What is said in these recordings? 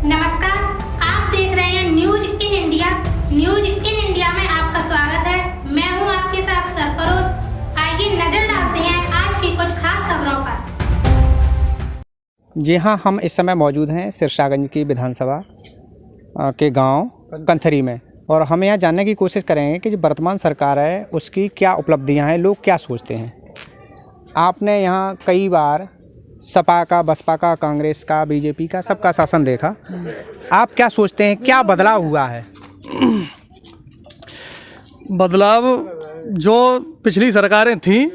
नमस्कार, आप देख रहे हैं news in India. News in India में आपका स्वागत है। मैं हूं आपके साथ सरफरोज। आइए नजर डालते हैं आज की कुछ खास खबरों पर। जी हाँ, हम इस समय मौजूद हैं सिरसागंज की विधानसभा के गांव कंथरी में, और हम यहाँ जानने की कोशिश करेंगे कि जो वर्तमान सरकार है उसकी क्या उपलब्धियां हैं, लोग क्या सोचते हैं। आपने यहाँ कई बार सपा का, बसपा का, कांग्रेस का, बीजेपी का, सबका शासन देखा। आप क्या सोचते हैं, क्या बदलाव हुआ है? बदलाव जो पिछली सरकारें थीं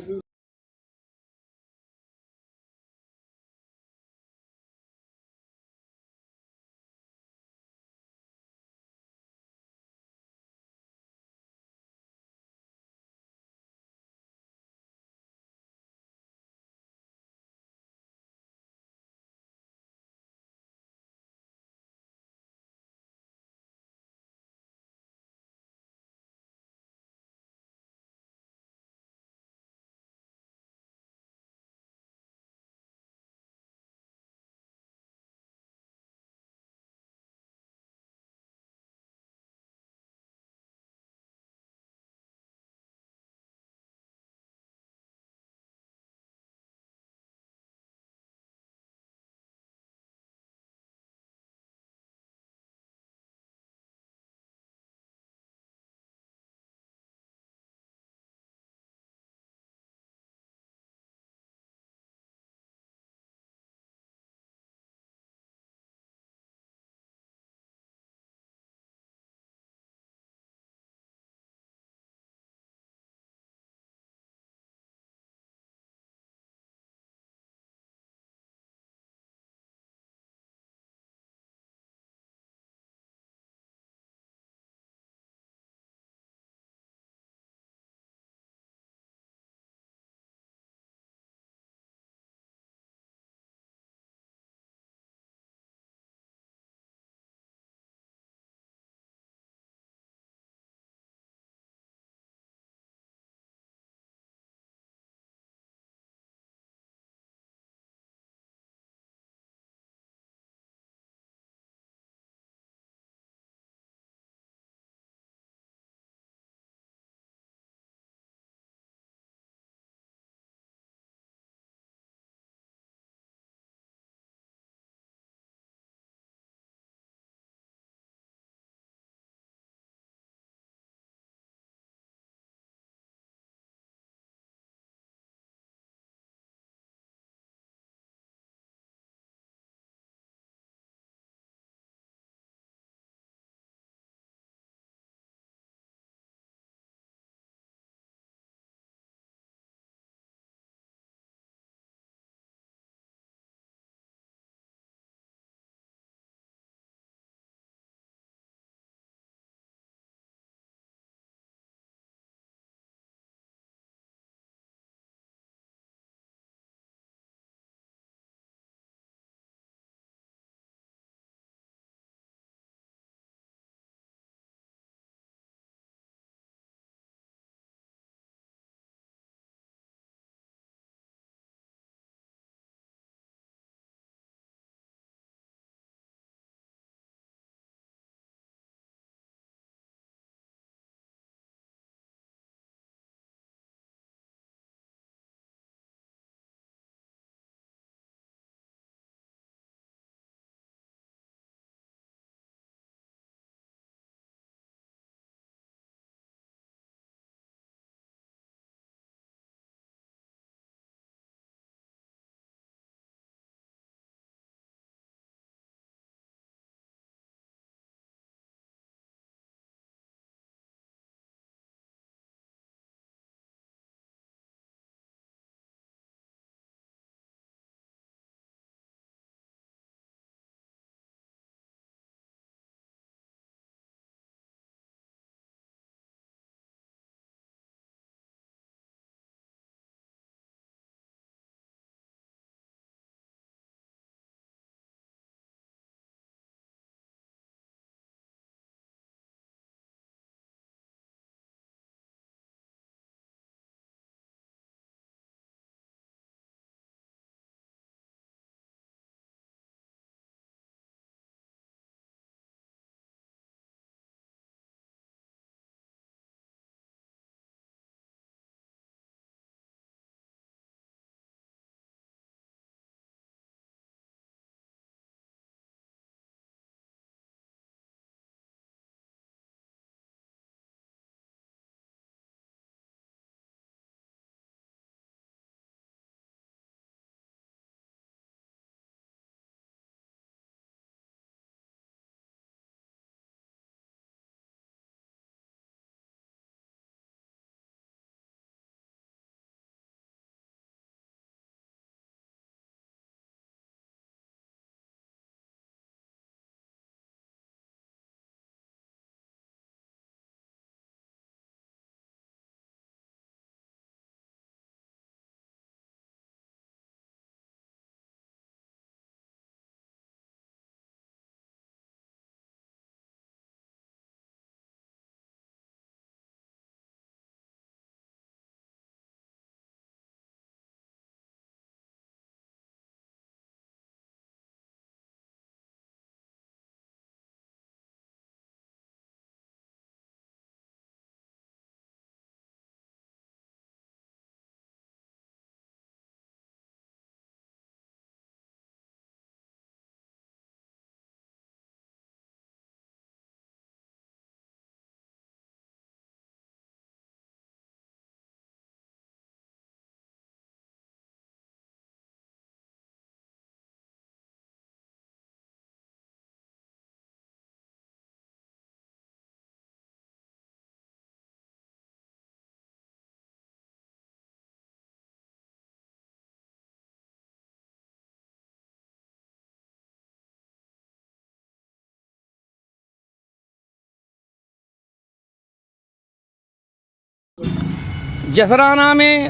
जसराना में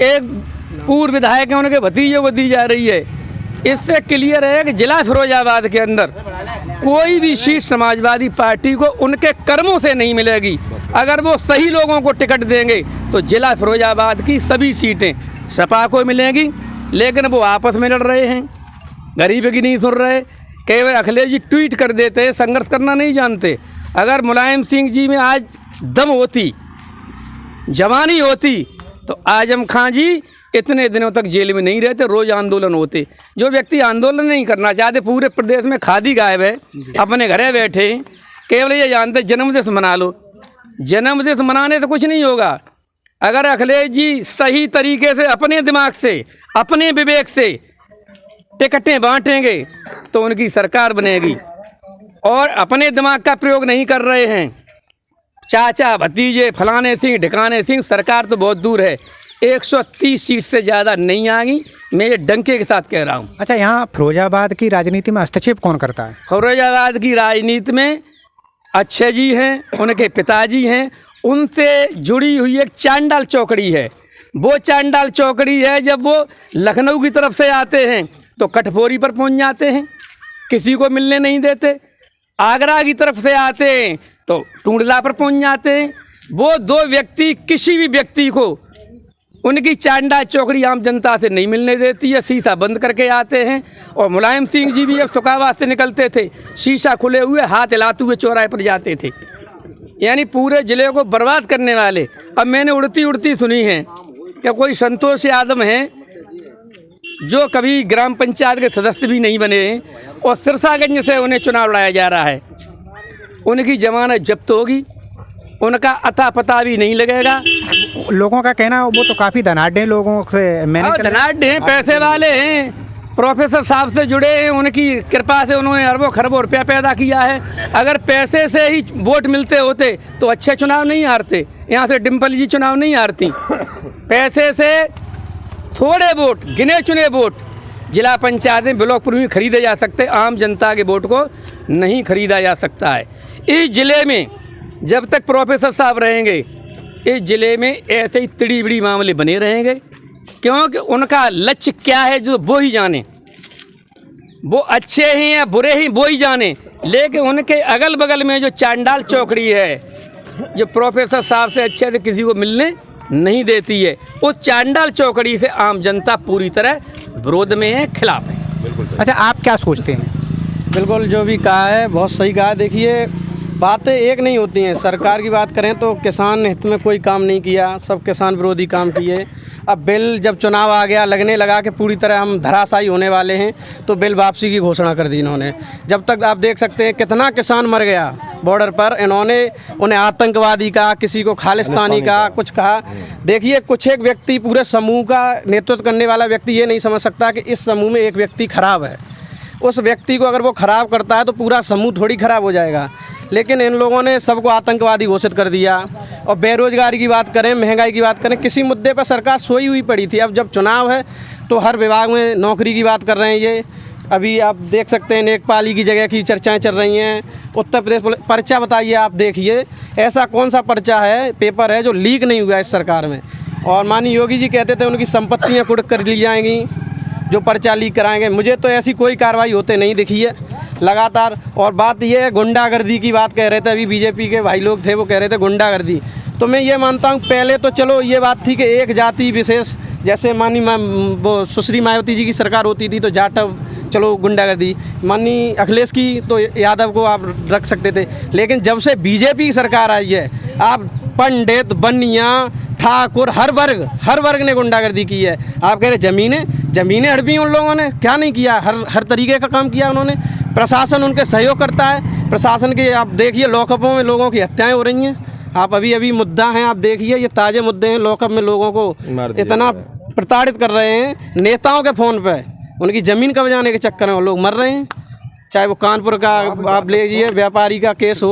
एक पूर्व विधायक है, उनके भतीजे को दी जा रही है। इससे क्लियर है कि जिला फिरोजाबाद के अंदर कोई भी सीट समाजवादी पार्टी को उनके कर्मों से नहीं मिलेगी। अगर वो सही लोगों को टिकट देंगे तो जिला फिरोजाबाद की सभी सीटें सपा को मिलेंगी, लेकिन वो आपस में लड़ रहे हैं, गरीब की नहीं सुन रहे। केवल अखिलेश जी ट्वीट कर देते हैं, संघर्ष करना नहीं जानते। अगर मुलायम सिंह जी में आज दम होती, जवानी होती, तो आजम खां जी इतने दिनों तक जेल में नहीं रहते, रोज आंदोलन होते। जो व्यक्ति आंदोलन नहीं करना चाहते, पूरे प्रदेश में खादी गायब है, अपने घरे बैठे, केवल ये जानते जन्मदिवस मना लो। जन्मदिवस मनाने से कुछ नहीं होगा। अगर अखिलेश जी सही तरीके से अपने दिमाग से, अपने विवेक से टिकटें बांटेंगे तो उनकी सरकार बनेगी, और अपने दिमाग का प्रयोग नहीं कर रहे हैं। चाचा भतीजे फलाने सिंह ढिकाने सिंह, सरकार तो बहुत दूर है, 130 सीट से ज़्यादा नहीं आएगी, मैं ये डंके के साथ कह रहा हूँ। अच्छा, यहाँ फिरोजाबाद की राजनीति में हस्तक्षेप कौन करता है? फिरोजाबाद की राजनीति में अच्छे जी हैं, उनके पिताजी हैं, उनसे जुड़ी हुई एक चांडाल चौकड़ी है। वो चांडाल चौकड़ी है, जब वो लखनऊ की तरफ से आते हैं तो कटफोरी पर पहुंच जाते हैं, किसी को मिलने नहीं देते। आगरा की तरफ से आते हैं तो टूंडला पर पहुंच जाते हैं। वो दो व्यक्ति किसी भी व्यक्ति को, उनकी चांडाल चौकड़ी आम जनता से नहीं मिलने देती है, शीशा बंद करके आते हैं। और मुलायम सिंह जी भी जब सुखाबाद से निकलते थे, शीशा खुले हुए हाथ हिलाते हुए चौराहे पर जाते थे, यानी पूरे ज़िले को बर्बाद करने वाले। अब मैंने उड़ती उड़ती सुनी है कि कोई संतोष यादव हैं जो कभी ग्राम पंचायत के सदस्य भी नहीं बने हैं, और सिरसागंज से उन्हें चुनाव लड़ाया जा रहा है। उनकी जमानत जब्त होगी, उनका अता पता भी नहीं लगेगा। लोगों का कहना है वो तो काफ़ी धनाढ़ लोगों से मैंने धनाढ़ हैं, पैसे वाले हैं, प्रोफेसर साहब से जुड़े हैं, उनकी कृपा से उन्होंने अरबों खरबों रुपया पैदा किया है। अगर पैसे से ही वोट मिलते होते तो अच्छे चुनाव नहीं हारते। यहाँ से डिम्पल जी चुनाव नहीं हारती। पैसे से थोड़े वोट, गिने चुने वोट जिला पंचायत में, ब्लॉकपुर में खरीदे जा सकते, आम जनता के वोट को नहीं खरीदा जा सकता है। इस ज़िले में जब तक प्रोफेसर साहब रहेंगे, इस ज़िले में ऐसे ही तिड़ी बिड़ी मामले बने रहेंगे, क्योंकि उनका लक्ष्य क्या है जो वो ही जाने। वो अच्छे हैं या बुरे हैं वो ही जाने, लेकिन उनके अगल बगल में जो चांडाल चौकड़ी है, जो प्रोफेसर साहब से अच्छे से किसी को मिलने नहीं देती है, उस चांडाल चौकड़ी से आम जनता पूरी तरह विरोध में है, खिलाफ है। अच्छा, आप क्या सोचते हैं? बिल्कुल जो भी कहा है बहुत सही कहा। देखिए, बातें एक नहीं होती हैं। सरकार की बात करें तो किसान हित में कोई काम नहीं किया, सब किसान विरोधी काम किए। अब बिल जब चुनाव आ गया, लगने लगा कि पूरी तरह हम धराशायी होने वाले हैं, तो बिल वापसी की घोषणा कर दी इन्होंने। जब तक आप देख सकते हैं कितना किसान मर गया बॉर्डर पर, इन्होंने उन्हें आतंकवादी कहा, किसी को खालिस्तानी कहा, कुछ कहा। देखिए, कुछ एक व्यक्ति, पूरे समूह का नेतृत्व करने वाला व्यक्ति ये नहीं समझ सकता कि इस समूह में एक व्यक्ति खराब है। उस व्यक्ति को अगर वो खराब करता है तो पूरा समूह थोड़ी खराब हो जाएगा। लेकिन इन लोगों ने सबको आतंकवादी घोषित कर दिया। और बेरोजगारी की बात करें, महंगाई की बात करें, किसी मुद्दे पर सरकार सोई हुई पड़ी थी। अब जब चुनाव है तो हर विभाग में नौकरी की बात कर रहे हैं। ये अभी आप देख सकते हैं नेकपाली की जगह की चर्चाएं चल रही हैं। उत्तर प्रदेश पर्चा बताइए, आप देखिए ऐसा कौन सा पर्चा है, पेपर है जो लीक नहीं हुआ इस सरकार में। और माननीय योगी जी कहते थे उनकी संपत्तियाँ कुर्क कर ली जाएंगी जो पर्चा लीक कराएंगे। मुझे तो ऐसी कोई कार्रवाई होते नहीं दिखी है लगातार। और बात ये है, गुंडागर्दी की बात कह रहे थे, अभी बीजेपी के भाई लोग थे वो कह रहे थे गुंडागर्दी। तो मैं ये मानता हूँ, पहले तो चलो ये बात थी कि एक जाति विशेष, जैसे माननीय वो सुश्री मायावती जी की सरकार होती थी तो जाटव, चलो गुंडागर्दी। माननीय अखिलेश की तो यादव को आप रख सकते थे। लेकिन जब से बीजेपी की सरकार आई है, आप पंडित, बनिया, ठाकुर, हर वर्ग ने गुंडागर्दी की है। आप कह रहे ज़मीनें हड़पी उन लोगों ने, क्या नहीं किया, हर तरीके का काम किया उन्होंने। प्रशासन उनके सहयोग करता है। प्रशासन के आप देखिए लॉकअपों में लोगों की हत्याएं हो रही हैं। आप अभी मुद्दा हैं, आप देखिए ये ताज़े मुद्दे हैं। लॉकअप में लोगों को इतना प्रताड़ित कर रहे हैं नेताओं के फ़ोन पे, उनकी ज़मीन कब्जाने के चक्कर में लोग मर रहे हैं। चाहे वो कानपुर का आप ले लीजिए, व्यापारी का केस हो,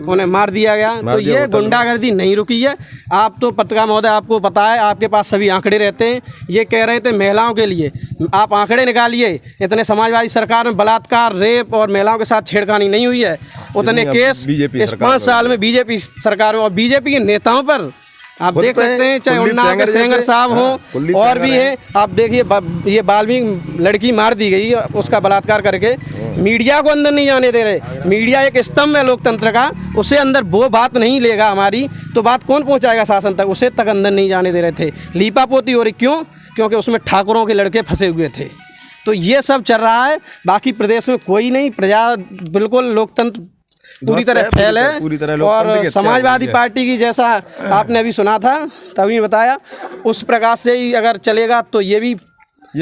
उन्हें मार दिया गया। तो ये गुंडागर्दी नहीं रुकी है। आप तो पत्रकार महोदय, आपको पता है, आपके पास सभी आंकड़े रहते हैं। ये कह रहे थे महिलाओं के लिए, आप आंकड़े निकालिए, इतने समाजवादी सरकार में बलात्कार, रेप और महिलाओं के साथ छेड़खानी नहीं हुई है। उतने केस इस 5 साल में बीजेपी सरकार में, और बीजेपी के नेताओं पर आप देख सकते हैं, चाहे उन्नाव के सेंगर साहब हो और भी है। आप देखिए ये बाल्मीकि लड़की मार दी गई, उसका बलात्कार करके मीडिया को अंदर नहीं जाने दे रहे। मीडिया एक स्तंभ है लोकतंत्र का, उसे अंदर वो बात नहीं लेगा हमारी तो बात कौन पहुंचाएगा शासन तक, उसे तक अंदर नहीं जाने दे रहे थे। लीपापोती हो रही, क्यों? क्योंकि उसमें ठाकुरों के लड़के फंसे हुए थे। तो ये सब चल रहा है, बाकी प्रदेश में कोई नहीं, प्रजा बिल्कुल लोकतंत्र पूरी तरह फैल है। और समाजवादी पार्टी की जैसा आपने अभी सुना था तभी बताया, उस प्रकार से ही अगर चलेगा तो ये भी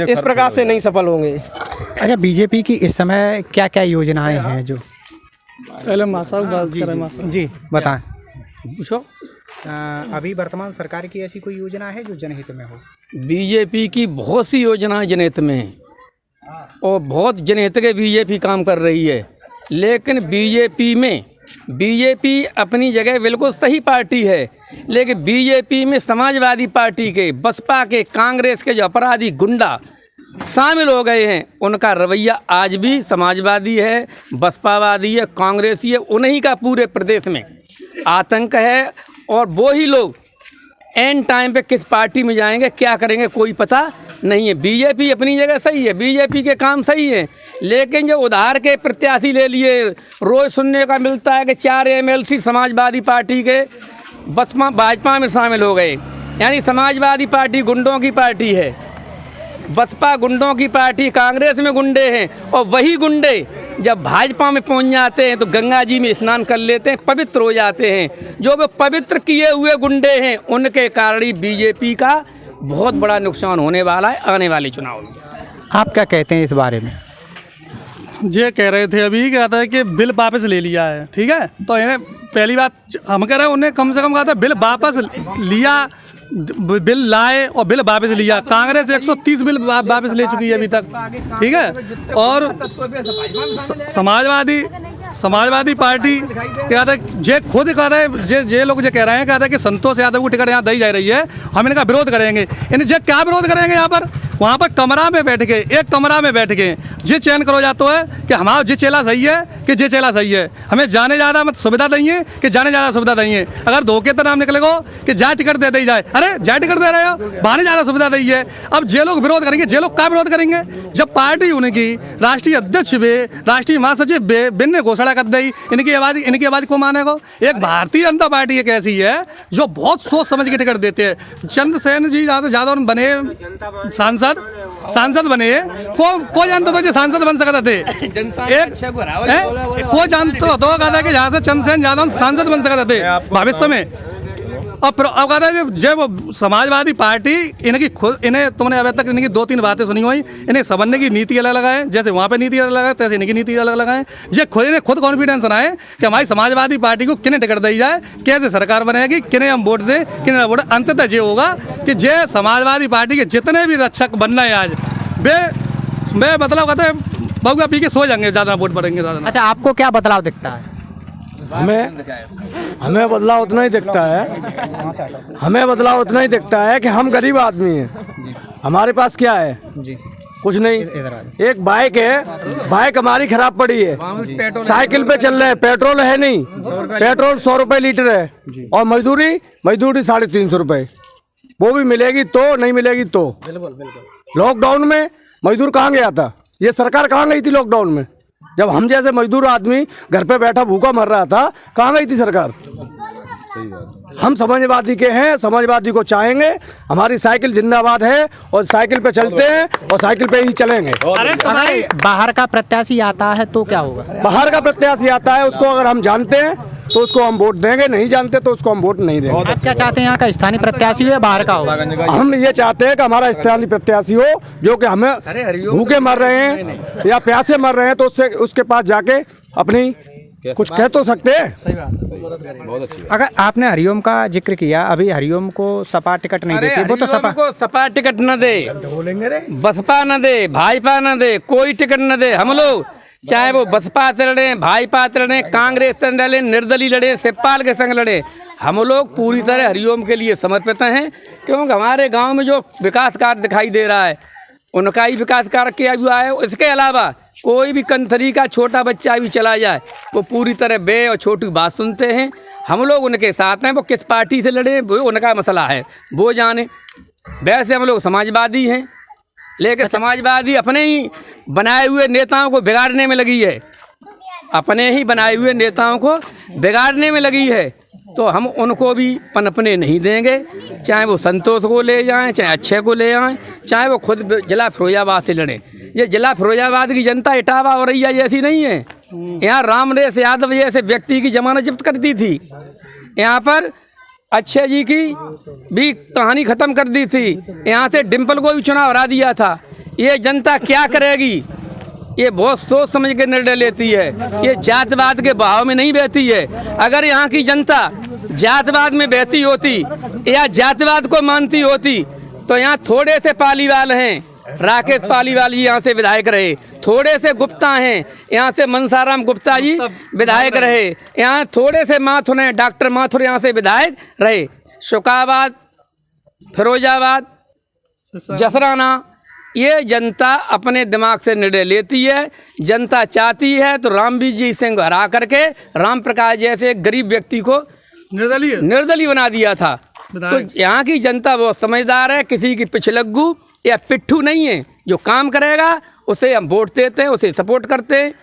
इस प्रकार से नहीं सफल होंगे। अच्छा, बीजेपी की इस समय क्या क्या योजनाएं हैं जो पहले मासा बात करें। मासा जी बताएं। पूछो। अभी वर्तमान सरकार की ऐसी कोई योजना है जो जनहित में हो? बीजेपी की बहुत सी योजनाएं जनहित में हैं और बहुत जनहित के बीजेपी काम कर रही है, लेकिन बीजेपी अपनी जगह बिल्कुल सही पार्टी है, लेकिन बीजेपी में समाजवादी पार्टी के, बसपा के, कांग्रेस के जो अपराधी गुंडा शामिल हो गए हैं, उनका रवैया आज भी समाजवादी है, बसपावादी है, कांग्रेसी है, उन्हीं का पूरे प्रदेश में आतंक है। और वो ही लोग एंड टाइम पे किस पार्टी में जाएंगे, क्या करेंगे, कोई पता नहीं है। बीजेपी अपनी जगह सही है, बीजेपी के काम सही है, लेकिन जो उधार के प्रत्याशी ले लिए, रोज़ सुनने का मिलता है कि 4 MLC समाजवादी पार्टी के बसपा भाजपा में शामिल हो गए, यानी समाजवादी पार्टी गुंडों की पार्टी है, बसपा गुंडों की पार्टी, कांग्रेस में गुंडे हैं, और वही गुंडे जब भाजपा में पहुंच जाते हैं तो गंगा जी में स्नान कर लेते हैं, पवित्र हो जाते हैं। जो वे पवित्र किए हुए गुंडे हैं, उनके कारण ही बीजेपी का बहुत बड़ा नुकसान होने वाला है आने वाले चुनाव में। आप क्या कहते हैं इस बारे में? ये कह रहे थे अभी, कहता है कि बिल वापस ले लिया है, ठीक है। तो इन्हें पहली बात हम कह रहे हैं, उन्हें कम से कम कहा था बिल वापस लिया, बिल लाए और बिल वापस लिया। कांग्रेस 130 बिल वापस ले चुकी है अभी तक, ठीक है। और समाजवादी पार्टी कहता है, जे खुद कह रहे हैं, जे लोग जो कह रहे हैं, कहता है कि संतोष यादव को टिकट यहाँ दी जा रही है, हम इनका विरोध करेंगे। इन्हें जे क्या विरोध करेंगे यहाँ पर? वहाँ पर कमरा में बैठ के, एक कमरा में बैठ के जे चयन करो जाता है कि हमारा जे चेला सही है कि जे चेला सही है, हमें जाने ज़्यादा मत सुविधा देंगे कि जाने ज़्यादा सुविधा देंगे। अगर धोखे तो नाम निकलेगा कि जा टिकट दे दी जाए, अरे जा टिकट दे रहे हो, बाहर ज़्यादा सुविधा दी है। अब जे लोग विरोध करेंगे, जे लोग क्या विरोध करेंगे? जब पार्टी उनकी राष्ट्रीय अध्यक्ष भी, राष्ट्रीय महासचिव भी बिन ने घोषणा कर दी, इनकी आवाज़ को मानेगा? एक भारतीय जनता पार्टी एक ऐसी है जो बहुत सोच समझ के टिकट देते हैं। चंद्रसेन जी ज़्यादा बने सांसद बने, को जानते तो सांसद बन सकता थे, को जानते तो कहता कि यहाँ से चंद्रसेन यादव सांसद बन सकते थे भविष्य में। अब कहता है जब समाजवादी पार्टी इन्हें तुमने अभी तक इनकी 2-3 बातें सुनी हुई, इन्हें समझने की नीति अलग लगाए, जैसे वहाँ पे नीति अलग लगाए तैसे इनकी नीति अलग लगाए। इन्हें खुद कॉन्फिडेंस बनाए कि हमारी समाजवादी पार्टी को किन्हें टिकट दी जाए, कैसे सरकार बनेगी, किन्हें हम वोट दें, किन्हें वोट। अंततः ये होगा कि जे समाजवादी पार्टी के जितने भी रक्षक बनना है आज वे मतलब कहते हैं बहुआ पी के सो जाएंगे, ज़्यादा वोट पड़ेंगे ज़्यादा। अच्छा, आपको क्या बदलाव दिखता है? हमें बदलाव उतना ही दिखता है, हमें बदलाव उतना ही दिखता है कि हम गरीब आदमी हैं, हमारे पास क्या है जी? कुछ नहीं। एक बाइक है, बाइक हमारी खराब पड़ी है, साइकिल पे चल रहे हैं, पेट्रोल है नहीं, पेट्रोल 100 रुपए लीटर है, और मजदूरी 350 रुपए, वो भी मिलेगी तो नहीं मिलेगी तो। लॉकडाउन में मजदूर कहाँ गया था? ये सरकार कहाँ गई थी लॉकडाउन में? जब हम जैसे मजदूर आदमी घर पे बैठा भूखा मर रहा था, कहाँ गई थी सरकार? हम समाजवादी के हैं, समाजवादी को चाहेंगे, हमारी साइकिल जिंदाबाद है और साइकिल पे चलते हैं और साइकिल पे ही चलेंगे। अगर बाहर का प्रत्याशी आता है तो क्या होगा? बाहर का प्रत्याशी आता है, उसको अगर हम जानते हैं तो उसको हम वोट देंगे, नहीं जानते तो उसको हम वोट नहीं देंगे। आप क्या चाहते हैं, यहाँ का स्थानीय प्रत्याशी हो या बाहर का हो? हम ये चाहते हैं कि हमारा स्थानीय प्रत्याशी हो, जो कि हमें भूखे मर रहे हैं या प्यासे मर रहे हैं तो उसके पास जाके अपनी कुछ कह तो सकते हैं। अगर आपने हरिओम का जिक्र किया, अभी हरिओम को सपा टिकट नहीं देती, वो तो सपा टिकट न दे, बसपा न दे, भाजपा न दे, कोई टिकट न दे। हम लोग चाहे वो बसपा से लड़े, भाजपा से लड़े, कांग्रेस से लड़े, निर्दलीय लड़े, शिवपाल के संग लड़े, हम लोग पूरी तरह हरिओम के लिए समर्पित हैं, क्योंकि हमारे गांव में जो विकास कार्य दिखाई दे रहा है उनका ही विकास कार्य किया हुआ है। इसके अलावा कोई भी कंथरी का छोटा बच्चा भी चला जाए वो पूरी तरह बे और छोटी बात सुनते हैं। हम लोग उनके साथ हैं। वो किस पार्टी से लड़े वो उनका मसला है, वो जाने। वैसे हम लोग समाजवादी हैं, लेकिन समाजवादी अपने ही बनाए हुए नेताओं को बिगाड़ने में लगी है, अपने ही बनाए हुए नेताओं को बिगाड़ने में लगी है। तो हम उनको भी पनपने नहीं देंगे, चाहे वो संतोष को ले जाएं, चाहे अच्छे को ले आएं, चाहे वो खुद जिला फिरोजाबाद से लड़ें। ये जिला फिरोजाबाद की जनता इटावा और रैया जैसी नहीं है। यहाँ रामरेश यादव जैसे व्यक्ति की जमानत जब्त कर दी थी, यहाँ पर अच्छे जी की भी कहानी ख़त्म कर दी थी, यहाँ से डिम्पल को भी चुनाव हरा दिया था। ये जनता क्या करेगी, ये बहुत सोच समझ के निर्णय लेती है, ये जातवाद के बहाव में नहीं बहती है। अगर यहाँ की जनता जातवाद में बहती होती या जातवाद को मानती होती तो यहाँ थोड़े से पालीवाल हैं, राकेश पालीवाल जी यहाँ से विधायक रहे, थोड़े से गुप्ता हैं, यहाँ से मनसाराम गुप्ता जी विधायक रहे, यहाँ थोड़े से माथुर हैं, डॉक्टर माथुर यहाँ से विधायक रहे। शुकाबाद, फिरोजाबाद, जसराना, ये जनता अपने दिमाग से निर्णय लेती है। जनता चाहती है तो रामवीर जी सिंह को हरा करके राम प्रकाश जैसे एक गरीब व्यक्ति को निर्दलीय बना दिया था। तो यहाँ की जनता बहुत समझदार है, किसी की पिछलग्गू या पिट्ठू नहीं है। जो काम करेगा उसे हम वोट देते हैं, उसे सपोर्ट करते हैं,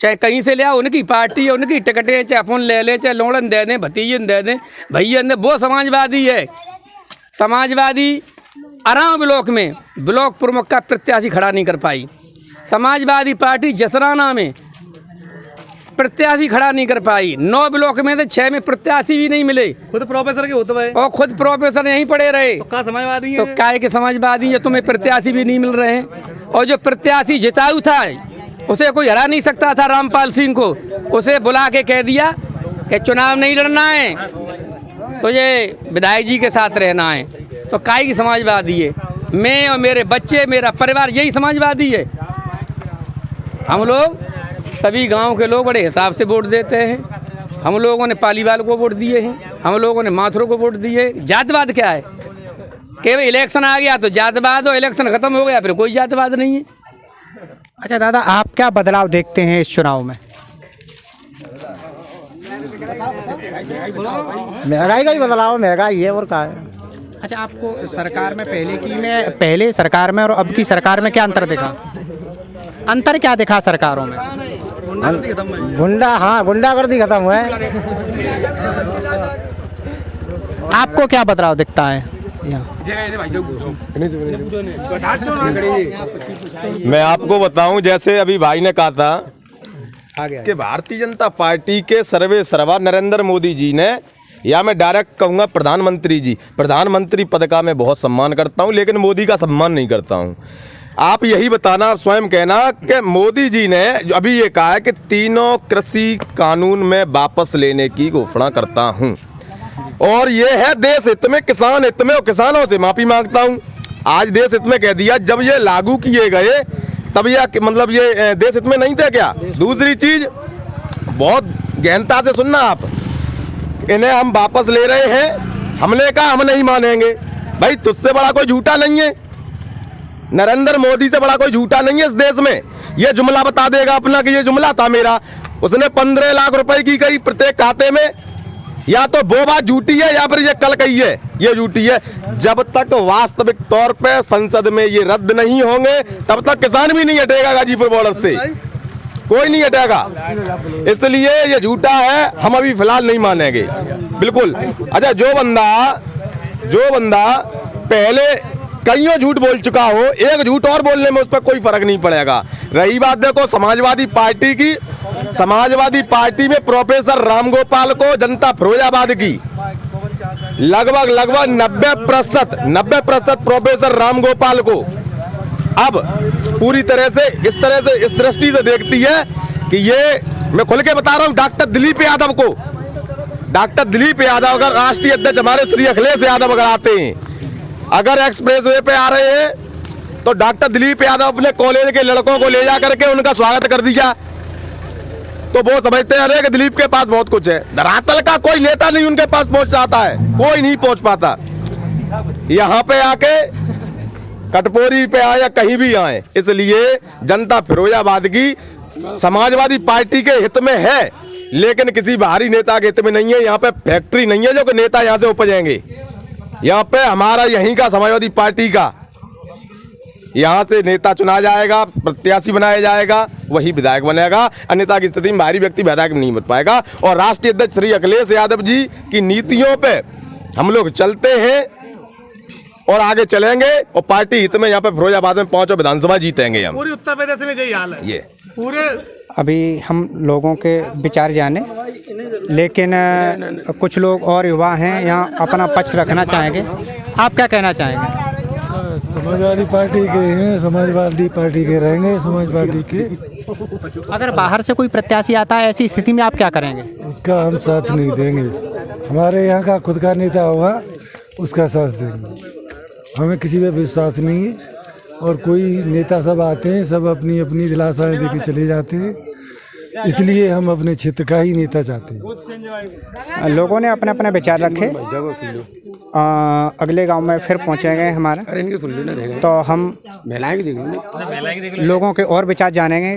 चाहे कहीं से ले आओ, उनकी पार्टी है, उनकी टिकटें, चाहे अपन ले लें, चाहे लोड़न दे दें, भतीजन दे दें, भैया दे। वो समाजवादी है। समाजवादी आराम ब्लॉक में ब्लॉक प्रमुख का प्रत्याशी खड़ा नहीं कर पाई, समाजवादी पार्टी जसराना में प्रत्याशी खड़ा नहीं कर पाई, 9 ब्लॉक में से 6 में प्रत्याशी भी नहीं मिले। खुद प्रोफेसर के होते हुए और खुद प्रोफेसर यहीं पड़े रहे। तो क्या समाजवादी तो काय के समाजवादी है, तुम्हें प्रत्याशी भी नहीं मिल रहे हैं। और जो प्रत्याशी जिताऊ था उसे कोई हरा नहीं सकता था, रामपाल सिंह को उसे बुला के कह दिया कि चुनाव नहीं लड़ना है, तो ये विधायक जी के साथ रहना है। तो काय की समाजवादी है। मैं और मेरे बच्चे, मेरा परिवार, यही समाजवादी है। हम लोग सभी गांव के लोग बड़े हिसाब से वोट देते हैं। हम लोगों ने पालीवाल को वोट दिए हैं, हम लोगों ने माथुर को वोट दिए। जातवाद क्या है, केवल इलेक्शन आ गया तो जातवाद, और इलेक्शन खत्म हो गया फिर कोई जातवाद नहीं है। अच्छा दादा, आप क्या बदलाव देखते हैं इस चुनाव में? महंगाई का ही बदलाव, महंगाई है और क्या है। अच्छा, आपको सरकार में पहले सरकार में और अब की सरकार में क्या अंतर दिखा? अंतर क्या दिखा सरकारों में? गुंडागर्दी खत्म हुआ है। आपको क्या बदलाव दिखता है? मैं आपको बताऊं, जैसे अभी भाई ने कहा था कि भारतीय जनता पार्टी के सर्वे सर्वा नरेंद्र मोदी जी ने, या मैं डायरेक्ट कहूँगा प्रधानमंत्री जी, प्रधानमंत्री पद का मैं बहुत सम्मान करता हूँ, लेकिन मोदी का सम्मान नहीं करता हूँ। आप यही बताना, स्वयं कहना कि मोदी जी ने अभी ये कहा है कि तीनों कृषि कानून में वापस लेने की घोषणा करता हूँ, और ये है देश हित में, किसान हित में, और किसानों से माफी मांगता हूँ। आज देश हित में कह दिया, जब ये लागू किए गए तब यह मतलब ये देश हित में नहीं थे क्या? दूसरी चीज, बहुत गहनता से सुनना आप, इन्हें हम वापस ले रहे हैं, हमने कहा हम नहीं मानेंगे। भाई तुझसे बड़ा कोई झूठा नहीं है, नरेंद्र मोदी से बड़ा कोई झूठा नहीं है इस देश में। ये जुमला बता देगा अपना कि ये जुमला था मेरा, उसने 15 लाख रुपए की गई प्रत्येक खाते में। या तो वो बात झूठी है या फिर ये कल कही है, ये झूठी है। जब तक वास्तविक तौर पे संसद में ये रद्द नहीं होंगे तब तक किसान भी नहीं हटेगा गाजीपुर बॉर्डर से, कोई नहीं हटेगा। इसलिए ये झूठा है, हम अभी फिलहाल नहीं मानेंगे बिल्कुल। अच्छा, जो बंदा पहले कईयों झूठ बोल चुका हो, एक झूठ और बोलने में उस पर कोई फर्क नहीं पड़ेगा। रही बात देखो समाजवादी पार्टी की, समाजवादी पार्टी में प्रोफेसर रामगोपाल को जनता फिरोजाबाद की लगभग 90% प्रोफेसर रामगोपाल को अब पूरी तरह से इस दृष्टि से देखती है कि ये, मैं खुल के बता रहा हूँ, डॉक्टर दिलीप यादव को, डॉक्टर दिलीप यादव अगर राष्ट्रीय अध्यक्ष हमारे श्री अखिलेश यादव अगर आते हैं, अगर एक्सप्रेस वे पे आ रहे हैं तो डॉक्टर दिलीप यादव अपने कॉलेज के लड़कों को ले जा करके उनका स्वागत कर दिया, तो वो समझते हैं कि दिलीप के पास बहुत कुछ है। धरातल का कोई नेता नहीं उनके पास पहुंच जाता है, कोई नहीं पहुंच पाता। यहाँ पे आके कटपोरी पे आए या कहीं भी आए, इसलिए जनता फिरोजाबाद की समाजवादी पार्टी के हित में है लेकिन किसी बाहरी नेता के हित में नहीं है। यहाँ पे फैक्ट्री नहीं है जो कि नेता यहाँ से उपजेंगे। यहाँ पे हमारा यहीं का समाजवादी पार्टी का यहाँ से नेता चुना जाएगा, प्रत्याशी बनाया जाएगा, वही विधायक बनेगा। अन्यथा की स्थिति में बाहरी व्यक्ति विधायक नहीं बन पाएगा। और राष्ट्रीय अध्यक्ष श्री अखिलेश यादव जी की नीतियों पे हम लोग चलते हैं और आगे चलेंगे और पार्टी हित में यहाँ पे फिरोजाबाद में 5 विधानसभा जीतेंगे हम। पूरी उत्तर प्रदेश में यही हाल है। ये पूरे अभी हम लोगों के विचार जाने, लेकिन कुछ लोग और युवा हैं यहाँ अपना पक्ष रखना चाहेंगे। आप क्या कहना चाहेंगे? समाजवादी पार्टी के हैं, समाजवादी पार्टी के रहेंगे, समाज पार्टी के। अगर बाहर से कोई प्रत्याशी आता है ऐसी स्थिति में आप क्या करेंगे? उसका हम साथ नहीं देंगे। हमारे यहाँ का खुद का नेता होगा उसका साथ देंगे। हमें किसी पे विश्वास नहीं है। और कोई नेता सब आते हैं, सब अपनी अपनी दिलासाएं देके चले जाते हैं, इसलिए हम अपने क्षेत्र का ही नेता चाहते हैं। लोगों ने अपने अपने विचार रखे। अगले गांव में फिर पहुंचेंगे हमारा, तो हम लोगों के और विचार जानेंगे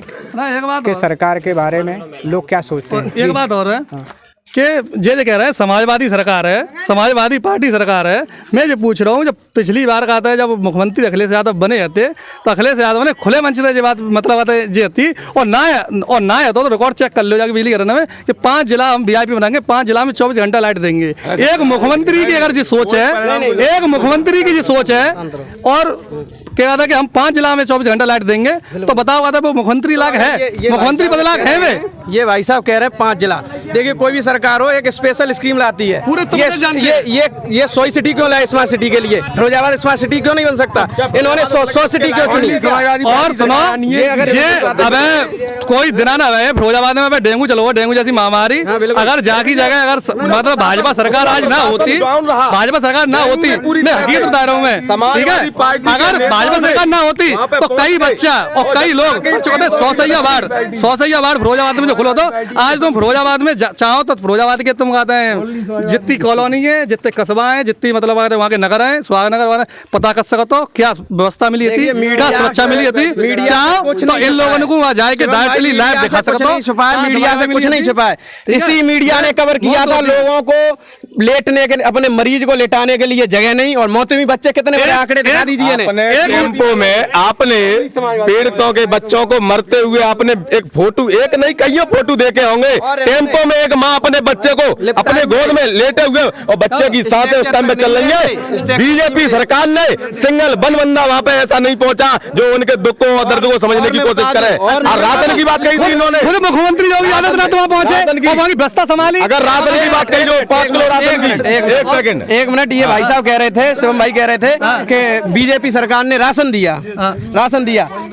कि सरकार के बारे में लोग क्या सोचते हैं। एक बात और है कि जे कह रहे हैं समाजवादी सरकार है, समाजवादी पार्टी सरकार है। मैं जो पूछ रहा हूँ, जब पिछली बार का आता है, जब मुख्यमंत्री अखिलेश यादव बने थे, तो अखिलेश यादव ने खुले मंच से ये बात मतलब आता है जे थी। और ना है तो रिकॉर्ड चेक कर लो जाके बिजली घराना में कि 5 जिला हम VIP बनाएंगे, 5 जिला में 24 घंटा लाइट देंगे। एक मुख्यमंत्री की अगर जी सोच है, एक मुख्यमंत्री की जी सोच है और कह था कि हम 5 जिला में 24 घंटा लाइट देंगे, तो बताओ वो मुख्यमंत्री लाग है? मुख्यमंत्री बदलाग है वे? ये भाई साहब कह रहे हैं 5 जिला। देखिए कोई भी सरकार हो एक स्पेशल स्कीम लाती है। पूरे ये 100 सिटी क्यों लाए स्मार्ट सिटी के लिए? फिरोजाबाद स्मार्ट सिटी क्यों नहीं बन सकता? इन्होंने 100 सिटी क्यों चुनी? और सुनो, अबे कोई दिना ना है फिरोजाबाद में डेंगू चलो, डेंगू जैसी महामारी अगर जाकी जगह अगर मतलब भाजपा सरकार आज ना होती, भाजपा सरकार ना होती, मैं हकीकत बता रहा हूँ मैं, ठीक है? अगर भाजपा सरकार ना होती तो कई बच्चा और कई लोग 100 सैया वार्ड फिरोजाबाद में जो खुला तो आज तुम फिरोजाबाद में चाहो तो फिरोजाबाद के तुम कहते हैं जितनी कॉलोनी है, जितने कस्बा है, जितनी मतलब वहाँ के नगर है, स्वागत नगर वाले पता कर सकते हो क्या व्यवस्था मिली थी, क्या सुरक्षा मिली थी। चाहो तो इन लोगों को वहाँ जाके डायरेक्टली लाइव दिखा सकते हो। मीडिया से कुछ नहीं छुपा है। इसी मीडिया ने कवर किया था लोगों को लेटने के, अपने मरीज को लेटाने के लिए जगह नहीं, और मौतमी बच्चे कितने बड़े आंकड़े दिखा दीजिए। टेम्पो में आपने पीड़ितों के बच्चों को मरते हुए आपने एक फोटो, एक नहीं कई फोटो देखे होंगे। टेम्पो में एक माँ अपने बच्चे को अपने गोद में लेटे हुए और बच्चे की सांसें उस टाइम पे चल रही है। बीजेपी सरकार ने सिंगल बंदा वहाँ पे ऐसा नहीं पहुंचा जो उनके दुखों और दर्द को समझने की कोशिश करे। और राशन की बात कही थी इन्होंने, मुख्यमंत्री योगी आदित्यनाथ वहाँ पहुंचे, भ्रष्टा संभाली। अगर राशन की बात कही जो 5 किलो राशन की, एक सेकंड, 1 मिनट, ये भाई साहब कह रहे थे, शिवम भाई कह रहे थे कि बीजेपी सरकार ने राशन दिया।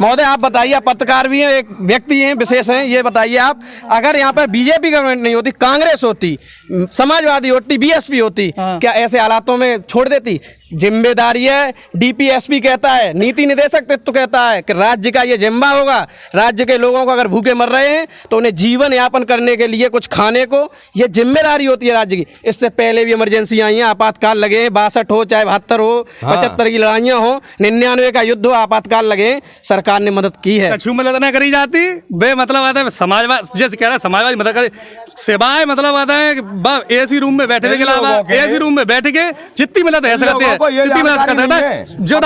महोदय आप बताइए, आप पत्रकार भी हैं, एक व्यक्ति हैं, विशेष हैं, ये बताइए आप, अगर यहाँ पर बीजेपी गवर्नमेंट नहीं होती, कांग्रेस होती, समाजवादी होती, BSP होती, क्या ऐसे हालातों में छोड़ देती? जिम्मेदारी है, DPSP कहता है, नीति निदेशक तत्व कहता है कि राज्य का ये जिम्मा होगा। राज्य के लोगों को अगर भूखे मर रहे हैं तो उन्हें जीवन यापन करने के लिए कुछ खाने को, ये जिम्मेदारी होती है राज्य की। इससे पहले भी इमरजेंसी आई है, आपातकाल लगे हैं, 62 हो चाहे 72 हो, 75 की लड़ाइयाँ हो, 99 का युद्ध हो, आपातकाल लगे, सरकार ने मदद की है। मदद करी जाती बे मतलब आता है समाजवादी, जैसे कह रहा है समाजवादी मदद करे सेवाएं, मतलब आता है कि AC रूम में बैठने के अलावा AC रूम में बैठ के जितनी मदद है सकते हैं, जितनी मदद कर सकता है। जो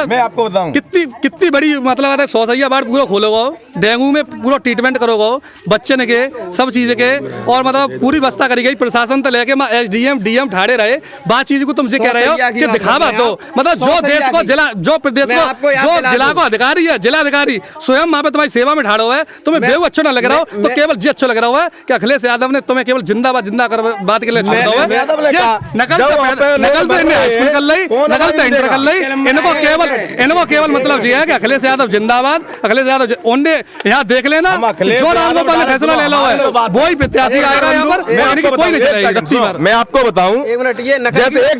मैं आपको बताऊं कितनी बड़ी मतलब आता है 100 सैया वार्ड पूरा खोलोगे, डेंगू में पूरा ट्रीटमेंट करोगे, बच्चे ने के सब चीज के, और मतलब पूरी व्यवस्था करी गई। प्रशासन तो लेके SDM DM ठाड़े रहे। बात चीज को तुम कह रहे हो कि दिखावा दो, मतलब जो देश को जिला, जो प्रदेश को, जो जिला को अधिकारी है, जिलाधिकारी स्वयं वहाँ पे तुम्हारी सेवा में ठाड़ो है, तुम्हें बेहू अच्छा ना लग रहा हो तो केवल जी अच्छा लग रहा है कि अखिलेश यादव ने तुम्हें केवल जिंदाबाद जिंदा कर बात के लिए छोड़ दो है। नकल से हाई स्कूल कर ली, नकल से इंटर कर ली, इनको केवल मतलब ये है कि अखिलेश यादव जिंदाबाद, अखिलेश यादव उनने यहाँ देख लेना, जो रामगोपाल ने फैसला ले लो है वही प्रत्याशी आएगा यहाँ पर, कोई नहीं चलेगा। मैं आपको बताऊं, जैसे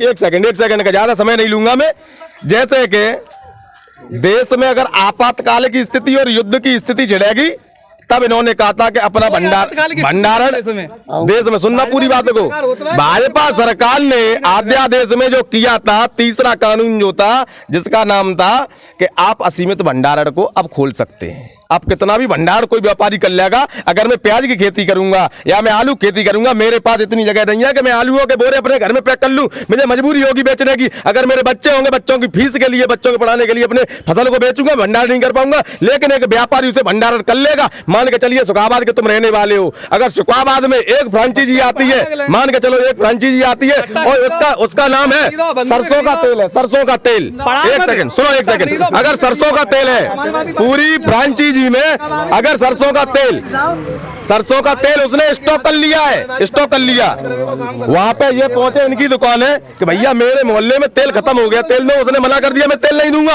एक सेकंड का ज्यादा समय नहीं लूंगा मैं, जैसे कि देश में अगर आपातकाल की स्थिति और युद्ध की स्थिति छिड़ेगी तब इन्होंने कहा था कि अपना भंडारण देश में, सुनना पूरी बात को, भाजपा सरकार ने अध्यादेश में जो किया था, तीसरा कानून जो था जिसका नाम था कि आप असीमित भंडारण को अब खोल सकते हैं। अब कितना भी भंडार कोई व्यापारी कर लेगा। अगर मैं प्याज की खेती करूंगा या मैं आलू की खेती करूंगा, मेरे पास इतनी जगह नहीं है कि मैं आलूओं के बोरे अपने घर में पैक कर लूं। मुझे मजबूरी होगी बेचने की। अगर मेरे बच्चे होंगे, बच्चों की फीस के लिए, बच्चों को पढ़ाने के लिए अपने फसल को बेचूंगा, भंडार नहीं कर पाऊंगा। लेकिन एक व्यापारी उसे भंडारण कर लेगा। मान के चलिए सुखाबाद के तुम रहने वाले हो, अगर सुखाबाद में एक फ्रांचाइजी आती है, मान के चलो एक फ्रांचाइजी आती है और उसका नाम है सरसों का तेल है, सरसों का तेल। एक सेकंड सुनो, एक सेकंड। अगर सरसों का तेल है पूरी फ्रांचाइजी में, अगर सरसों का तेल उसने स्टॉक कर लिया है, स्टॉक कर लिया, वहां पे ये पहुंचे इनकी दुकान है कि भैया मेरे मोहल्ले में तेल खत्म हो गया, तेल दो। उसने मना कर दिया मैं तेल नहीं दूंगा।